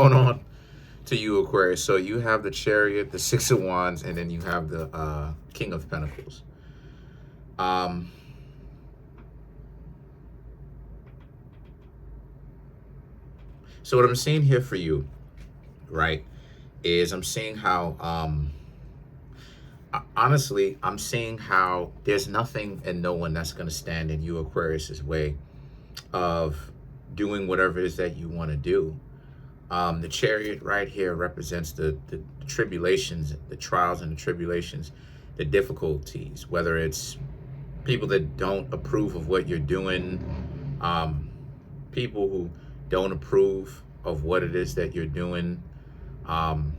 going on to you, Aquarius? So you have the Chariot, the Six of Wands, and then you have the King of Pentacles. Um, so what I'm seeing here for you, right, is I'm seeing how, honestly, I'm seeing how there's nothing and no one that's going to stand in you, Aquarius's way of doing whatever it is that you want to do. The Chariot right here represents the tribulations, the trials and the tribulations, the difficulties, whether it's people that don't approve of what you're doing, people who don't approve of what it is that you're doing, um,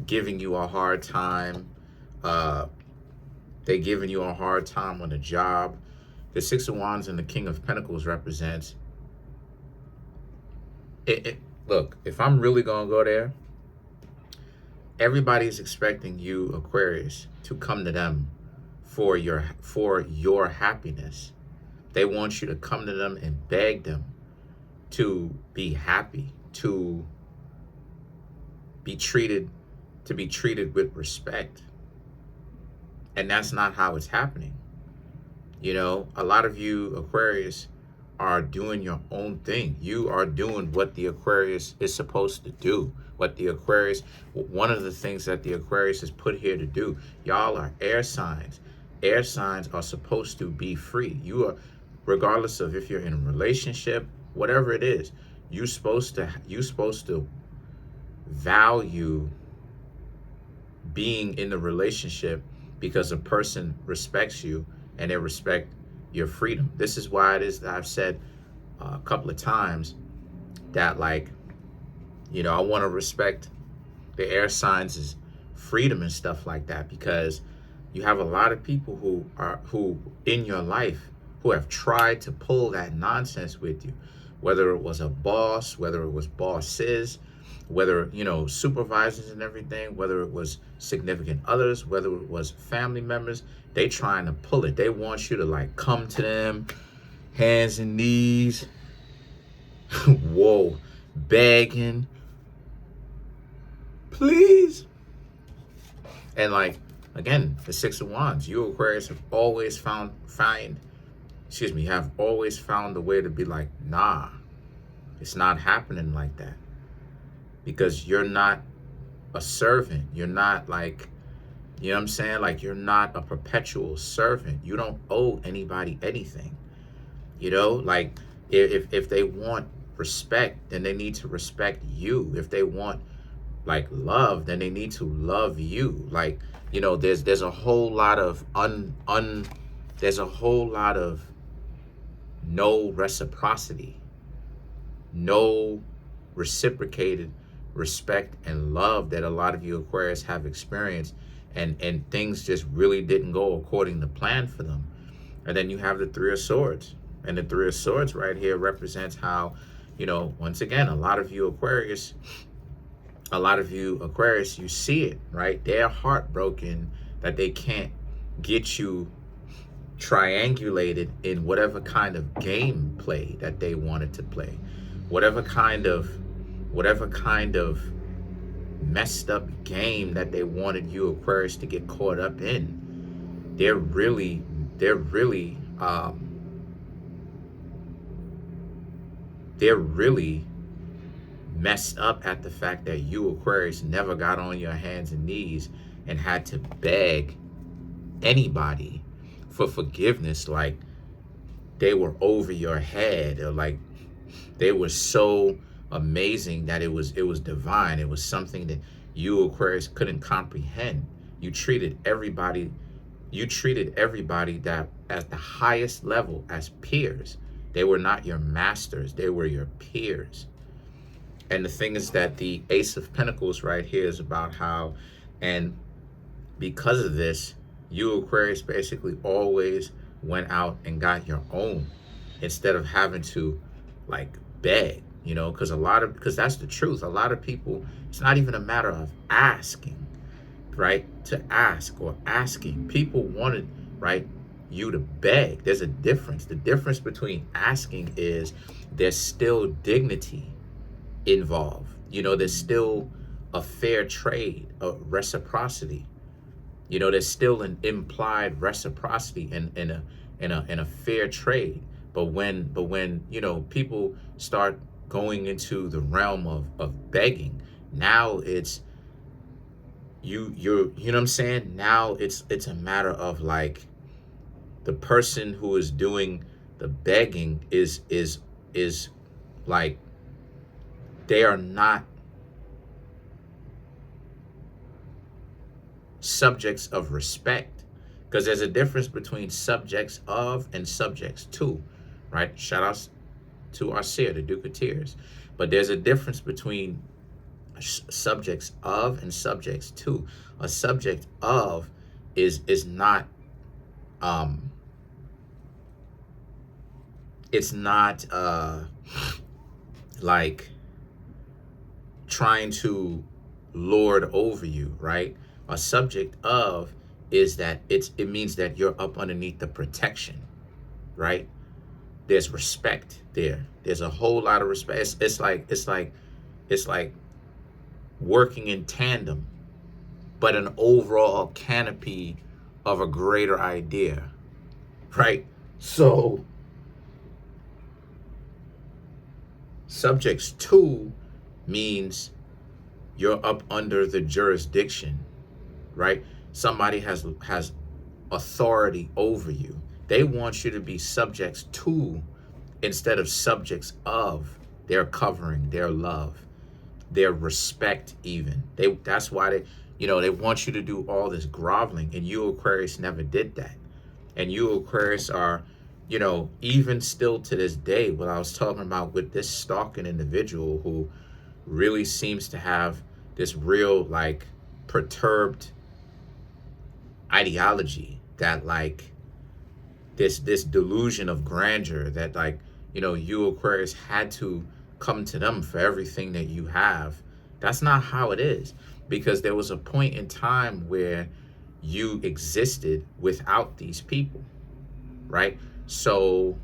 giving you a hard time. They giving you a hard time on the job. The Six of Wands and the King of Pentacles represents it. Look, if I'm really gonna go there, everybody's expecting you, Aquarius, to come to them for your happiness. They want you to come to them and beg them to be happy, to be treated with respect. And that's not how it's happening. You know, a lot of you, Aquarius, are doing your own thing. You are doing what the Aquarius is supposed to do. One of the things that the Aquarius is put here to do. Y'all are air signs. Air signs are supposed to be free. You are, regardless of if you're in a relationship, whatever it is, you're supposed to value being in the relationship because a person respects you and they respect your freedom. This is why it is that I've said a couple of times that, like, you know, I want to respect the air signs' freedom and stuff like that, because you have a lot of people who in your life who have tried to pull that nonsense with you, whether it was a boss, whether it was bosses, whether, you know, supervisors and everything, whether it was significant others, whether it was family members. They trying to pull it. They want you to, like, come to them, hands and knees, whoa, begging, please. And, like, again, the Six of Wands, you Aquarius have always have always found a way to be like, nah, it's not happening like that. Because you're not a servant. You're not, like, you know what I'm saying? Like, you're not a perpetual servant. You don't owe anybody anything. You know, like, if they want respect, then they need to respect you. If they want, like, love, then they need to love you. Like, you know, there's a whole lot of there's a whole lot of no reciprocity, no reciprocated respect and love that a lot of you Aquarius have experienced, and things just really didn't go according to plan for them. And then you have the Three of Swords, and the Three of Swords right here represents how, you know, once again, a lot of you Aquarius, you see it, right? They're heartbroken that they can't get you triangulated in whatever kind of game play that they wanted to play, whatever kind of messed up game that they wanted you Aquarius to get caught up in. They're really messed up at the fact that you Aquarius never got on your hands and knees and had to beg anybody for forgiveness. Like, they were over your head, or like they were so amazing that it was divine. It was something that you Aquarius couldn't comprehend. You treated everybody that at the highest level as peers. They were not your masters, they were your peers. And the thing is that the Ace of Pentacles right here is about how, and because of this, you Aquarius basically always went out and got your own instead of having to, like, beg, you know, because that's the truth. A lot of people, it's not even a matter of asking, right? To ask or asking. People wanted, right, you to beg. There's a difference. The difference between asking is there's still dignity. involved. You know, there's still a fair trade, a reciprocity. You know, there's still an implied reciprocity in a fair trade. But when you know, people start going into the realm of begging, now it's you know what I'm saying? Now it's a matter of like the person who is doing the begging is like they are not subjects of respect, because there's a difference between subjects of and subjects to, right? Shout outs to Arcea, the Duke of Tears. But there's a difference between subjects of and subjects to. A subject of is not it's not like trying to lord over you, right? A subject of is that it means that you're up underneath the protection, right? There's respect there. There's a whole lot of respect. It's like working in tandem, but an overall canopy of a greater idea, right? So subjects to means you're up under the jurisdiction, right? Somebody has authority over you. They want you to be subjects to instead of subjects of their covering, their love, their respect even. That's why they want you to do all this groveling, and you Aquarius never did that. And you Aquarius are, even still to this day, what I was talking about with this stalking individual who really seems to have this real like perturbed ideology, that like this delusion of grandeur, that like, you Aquarius had to come to them for everything that you have. That's not how it is, because there was a point in time where you existed without these people, right? So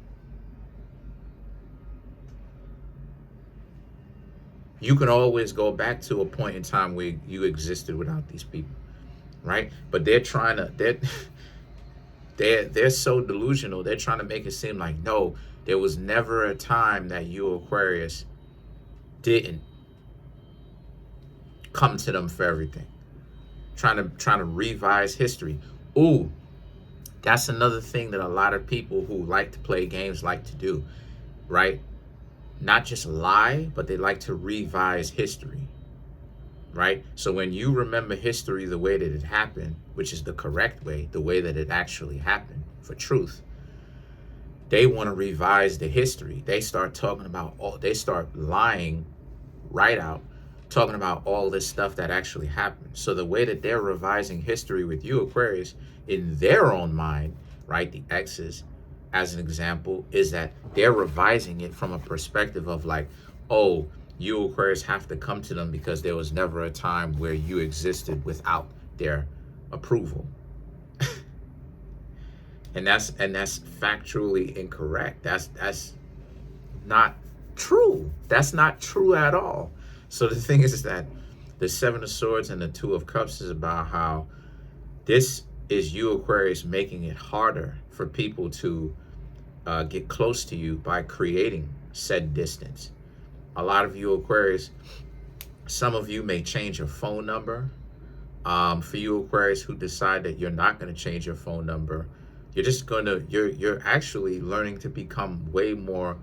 you can always go back to a point in time where you existed without these people, right? But they're so delusional. They're trying to make it seem like, no, there was never a time that you Aquarius didn't come to them for everything. Trying to revise history. Ooh, that's another thing that a lot of people who like to play games like to do, right? Not just lie, but they like to revise history, right? So when you remember history the way that it happened, which is the correct way, the way that it actually happened for truth, they want to revise the history. They start talking about they start lying right out, talking about all this stuff that actually happened. So the way that they're revising history with you Aquarius in their own mind, right, the X's as an example, is that they're revising it from a perspective of like, oh, you Aquarius have to come to them because there was never a time where you existed without their approval. and that's factually incorrect. That's not true. That's not true at all. So the thing is that the Seven of Swords and the Two of Cups is about how this is you Aquarius making it harder for people to get close to you by creating said distance. A lot of you Aquarius, some of you may change your phone number. For you Aquarius who decide that you're not going to change your phone number, you're actually learning to become way more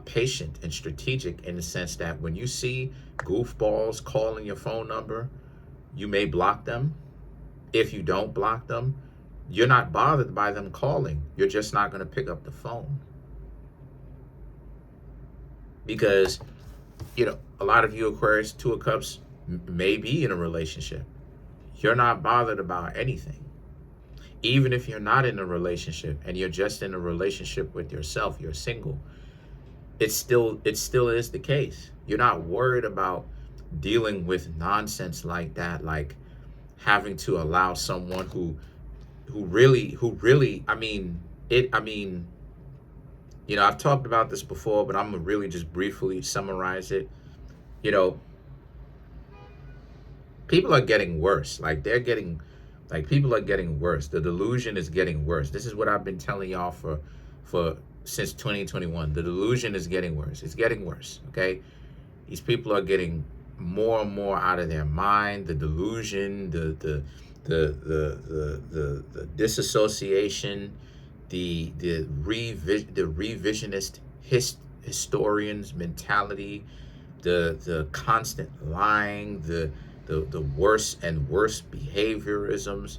patient and strategic, in the sense that when you see goofballs calling your phone number, you may block them. If you don't block them, you're not bothered by them calling. You're just not going to pick up the phone. Because, a lot of you Aquarius, Two of Cups, may be in a relationship. You're not bothered about anything. Even if you're not in a relationship and you're just in a relationship with yourself, you're single, it still is the case. You're not worried about dealing with nonsense like that, like having to allow someone who really, I've talked about this before, but I'm gonna really just briefly summarize it. You know, people are getting worse. People are getting worse. The delusion is getting worse. This is what I've been telling y'all for since 2021. The delusion is getting worse. It's getting worse. Okay, these people are getting more and more out of their mind. The delusion, the disassociation, the revisionist historians mentality, the constant lying, the worse and worse behaviorisms,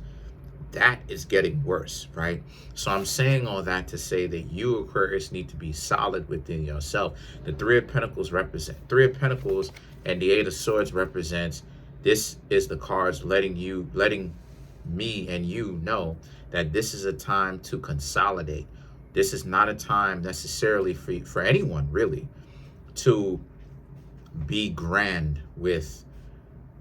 that is getting worse, right? So I'm saying all that to say that you, Aquarius, need to be solid within yourself. The Three of Pentacles and the Eight of Swords represents, this is the cards letting me and you know that this is a time to consolidate. This is not a time necessarily for anyone really to be grand with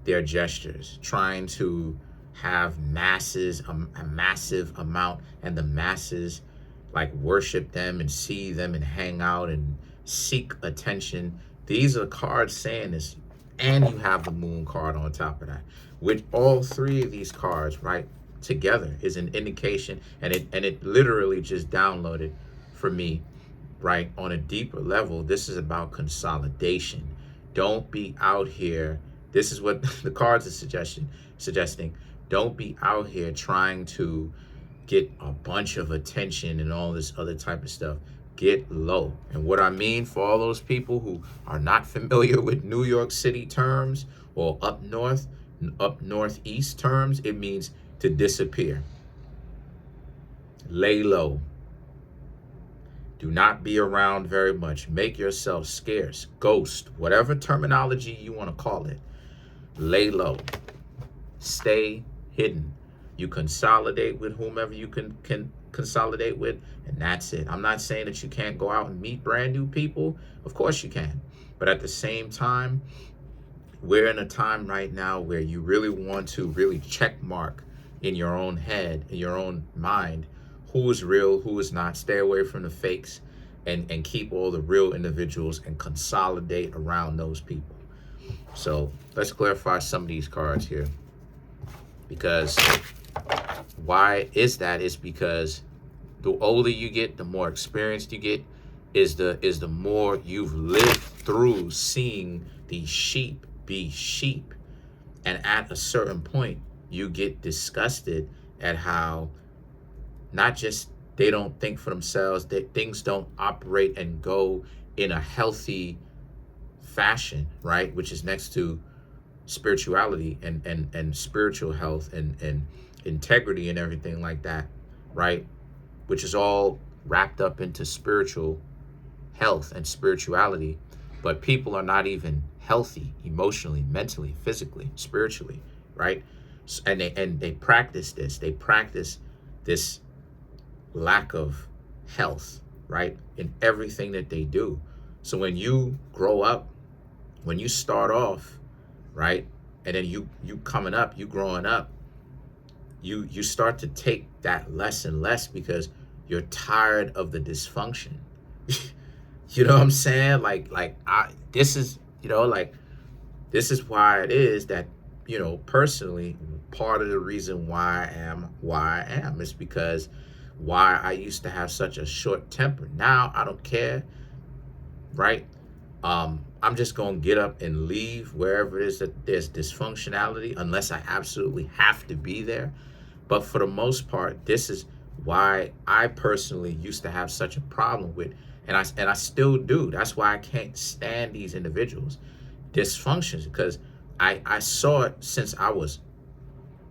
their gestures, trying to have masses, a massive amount, and the masses like worship them and see them and hang out and seek attention. These are cards saying this, and you have the Moon card on top of that. With all three of these cards, right, together is an indication, and it literally just downloaded for me, right, on a deeper level. This is about consolidation. Don't be out here. This is what the cards are suggesting. Don't be out here trying to get a bunch of attention and all this other type of stuff. Get low. And what I mean for all those people who are not familiar with New York City terms or up northeast terms, it means to disappear. Lay low. Do not be around very much. Make yourself scarce. Ghost. Whatever terminology you want to call it. Lay low. Stay hidden. You consolidate with whomever you can consolidate with, and that's it. I'm not saying that you can't go out and meet brand new people. Of course you can. But at the same time, we're in a time right now where you really want to really check mark in your own head, in your own mind, who is real, who is not. Stay away from the fakes and keep all the real individuals and consolidate around those people. So let's clarify some of these cards here. Because why is that? It's because the older you get, the more experienced you get, is the more you've lived through seeing these sheep be sheep. And at a certain point, you get disgusted at how not just they don't think for themselves, that things don't operate and go in a healthy fashion, right? Which is next to spirituality and spiritual health and integrity and everything like that, right? Which is all wrapped up into spiritual health and spirituality. But people are not even healthy emotionally, mentally, physically, spiritually, right? And they practice this. They practice this lack of health, right, in everything that they do. So when you grow up, when you start off, right, and then you coming up, you growing up, you start to take that less and less because you're tired of the dysfunction. You know what I'm saying? This is why it is that, personally, part of the reason why I am is because why I used to have such a short temper. Now I don't care, right? I'm just going to get up and leave wherever it is that there's dysfunctionality, unless I absolutely have to be there. But for the most part, this is why I personally used to have such a problem with, and I still do. That's why I can't stand these individuals. Dysfunctions, because I saw it since I was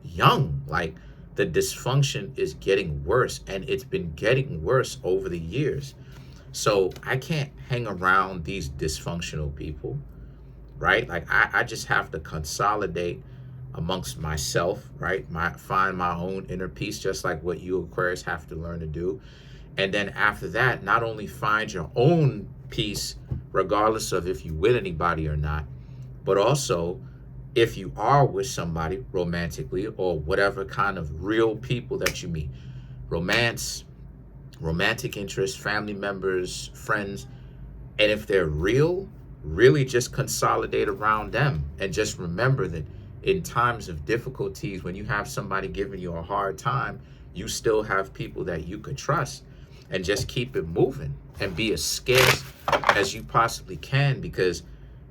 young. Like, the dysfunction is getting worse, and it's been getting worse over the years. So I can't hang around these dysfunctional people, right? Like, I just have to consolidate amongst myself, right? Find my own inner peace, just like what you Aquarius have to learn to do. And then after that, not only find your own peace, regardless of if you with anybody or not, but also if you are with somebody romantically or whatever kind of real people that you meet, romance, romantic interests, family members, friends, and if they're real, really just consolidate around them. And just remember that in times of difficulties, when you have somebody giving you a hard time, you still have people that you could trust, and just keep it moving and be as scarce as you possibly can. Because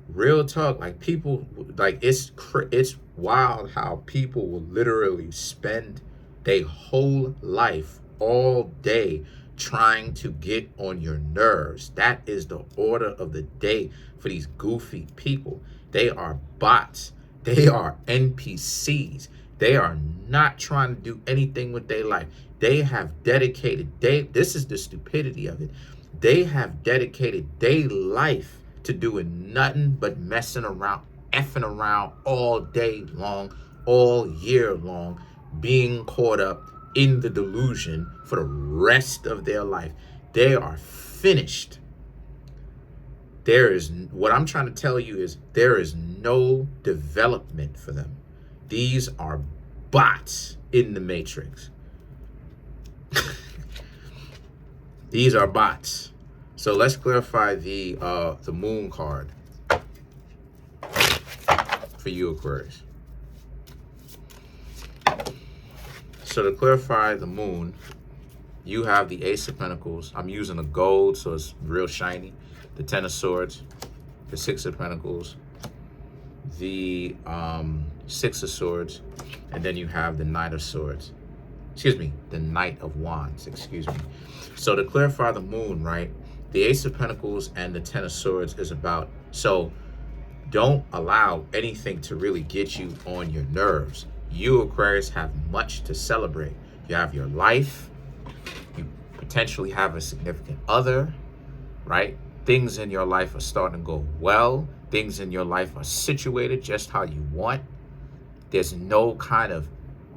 real talk, like people, like it's wild how people will literally spend their whole life all day trying to get on your nerves. That is the order of the day for these goofy people. They are bots. They are NPCs. They are not trying to do anything with their life. They have dedicated this is the stupidity of it. They have dedicated their life to doing nothing but messing around, effing around all day long, all year long, being caught up in the delusion for the rest of their life. They are finished. What I'm trying to tell you is there is no development for them. These are bots in the matrix. These are bots. So let's clarify the moon card for you, Aquarius. So to clarify the moon, you have the Ace of Pentacles. I'm using a gold, so it's real shiny. The Ten of Swords, the Six of Pentacles, the Six of Swords, and then you have the Knight of Swords. Excuse me, the Knight of Wands, excuse me. So to clarify the moon, right, the Ace of Pentacles and the Ten of Swords is about, so don't allow anything to really get you on your nerves. You, Aquarius, have much to celebrate. You have your life. You potentially have a significant other, right? Things in your life are starting to go well. Things in your life are situated just how you want. There's no kind of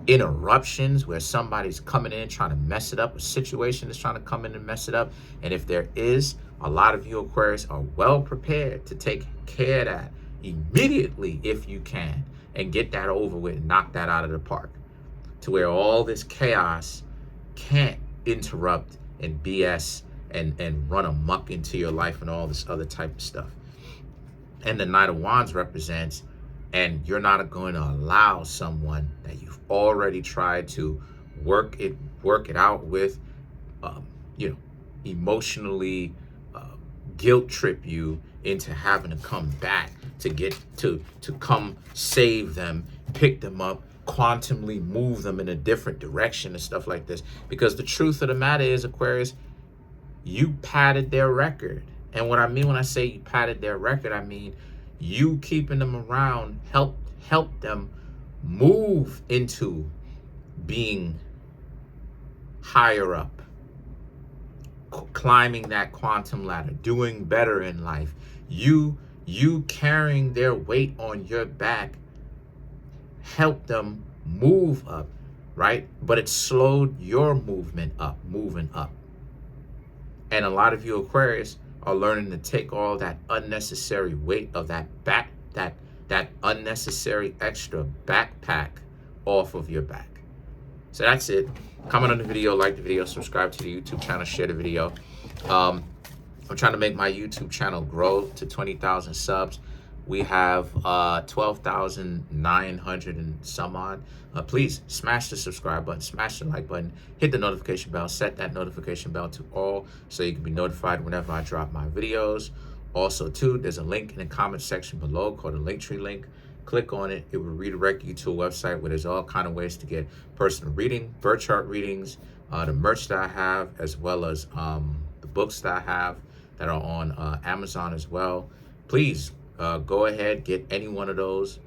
interruptions where somebody's coming in trying to mess it up. A situation is trying to come in and mess it up. And if there is, a lot of you, Aquarius, are well prepared to take care of that immediately if you can, and get that over with and knock that out of the park, to where all this chaos can't interrupt and BS and run amok into your life and all this other type of stuff. And the Knight of Wands represents, and you're not going to allow someone that you've already tried to work it out with, emotionally guilt trip you into having to come back to get to come save them, pick them up, quantumly move them in a different direction and stuff like this. Because the truth of the matter is, Aquarius, you padded their record. And what I mean when I say you padded their record, I mean you keeping them around help them move into being higher up, climbing that quantum ladder, doing better in life. You carrying their weight on your back help them move up, right? But it slowed your moving up. And a lot of you, Aquarius, are learning to take all that unnecessary weight of that unnecessary extra backpack off of your back. So that's it. Comment on the video, like the video, subscribe to the YouTube channel, share the video. I'm trying to make my YouTube channel grow to 20,000 subs. We have 12,900 and some odd. Please smash the subscribe button, smash the like button, hit the notification bell, set that notification bell to all so you can be notified whenever I drop my videos. Also, too, there's a link in the comment section below called the Linktree link. Click on it. It will redirect you to a website where there's all kind of ways to get personal reading, birth chart readings, the merch that I have, as well as the books that I have that are on Amazon as well. Please go ahead, get any one of those.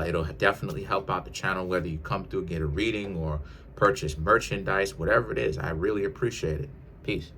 It'll definitely help out the channel, whether you come through, get a reading, or purchase merchandise, whatever it is. I really appreciate it. Peace.